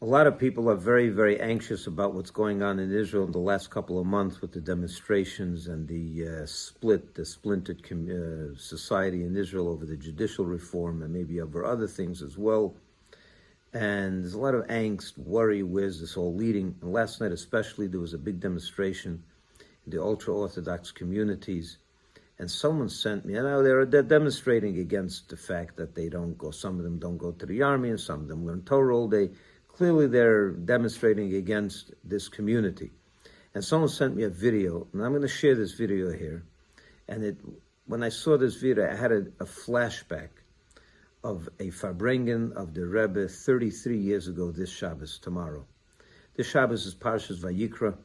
A lot of people are very, very anxious about what's going on in Israel in the last couple of months with the demonstrations and the splintered society in Israel over the judicial reform and maybe over other things as well. And there's a lot of angst, worry, where's this all leading? And last night especially, there was a big demonstration in the ultra-Orthodox communities. And someone sent me, they're demonstrating against the fact that they don't go, some of them don't go to the army and some of them learn Torah all day. Clearly they're demonstrating against this community. And someone sent me a video, and I'm going to share this video here. And when I saw this video, I had a flashback of a Farbrengen of the Rebbe 33 years ago this Shabbos, tomorrow. This Shabbos is Parshas Vayikra,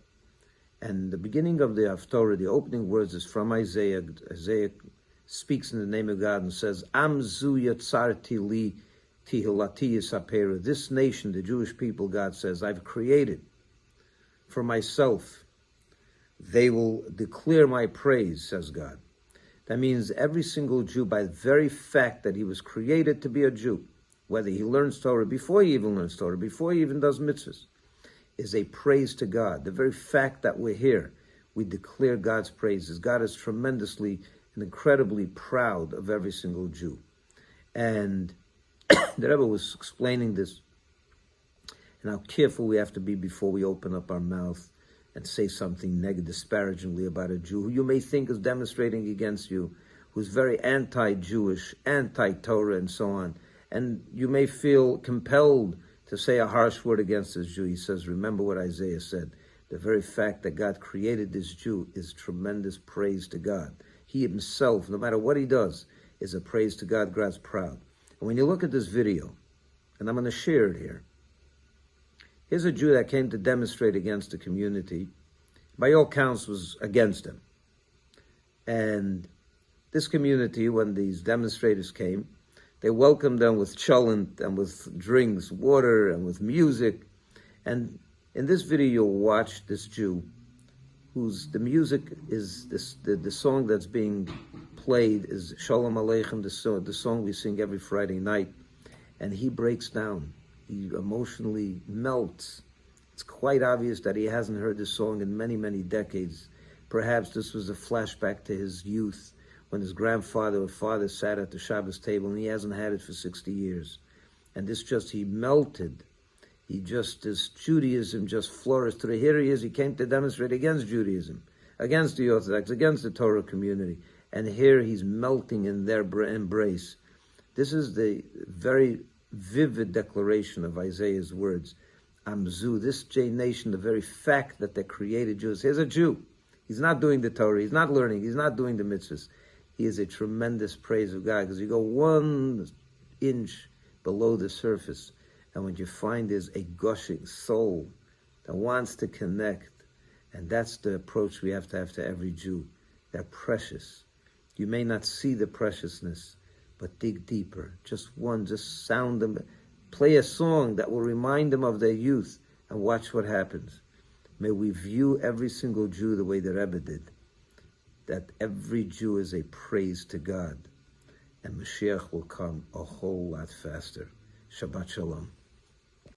and the beginning of the Haftorah, the opening words is from Isaiah. Isaiah speaks in the name of God and says, Am zu yatzarti li Tihilati Yisapera. This nation, the Jewish people, God says, I've created for myself. They will declare my praise, says God. That means every single Jew, by the very fact that he was created to be a Jew, whether he learns Torah, before he even learns Torah, before he even does mitzvahs, is a praise to God. The very fact that we're here, we declare God's praises. God is tremendously and incredibly proud of every single Jew. And the Rebbe was explaining this and how careful we have to be before we open up our mouth and say something negative, disparagingly about a Jew who you may think is demonstrating against you, who's very anti-Jewish, anti-Torah, and so on. And you may feel compelled to say a harsh word against this Jew. He says, remember what Isaiah said. The very fact that God created this Jew is tremendous praise to God. He himself, no matter what he does, is a praise to God. God's proud. And when you look at this video, and I'm going to share it here, here's a Jew that came to demonstrate against the community. By all counts, was against him. And this community, when these demonstrators came, they welcomed them with cholent and with drinks, water, and with music. And in this video, you'll watch this Jew, the music is the song that's being played is Shalom Aleichem, the song we sing every Friday night. And he breaks down. He emotionally melts. It's quite obvious that he hasn't heard this song in many, many decades. Perhaps this was a flashback to his youth, when his grandfather or father sat at the Shabbos table, and he hasn't had it for 60 years. And he melted. His Judaism just flourished. Here he is, he came to demonstrate against Judaism, against the Orthodox, against the Torah community. And here he's melting in their embrace. This is the very vivid declaration of Isaiah's words. Amzu, this J nation, the very fact that they created Jews. Here's a Jew. He's not doing the Torah. He's not learning. He's not doing the mitzvahs. He is a tremendous praise of God, because you go 1 inch below the surface, and what you find is a gushing soul that wants to connect. And that's the approach we have to every Jew. They're precious. You may not see the preciousness, but dig deeper. Just sound them. Play a song that will remind them of their youth, and watch what happens. May we view every single Jew the way the Rebbe did, that every Jew is a praise to God, and Mashiach will come a whole lot faster. Shabbat Shalom.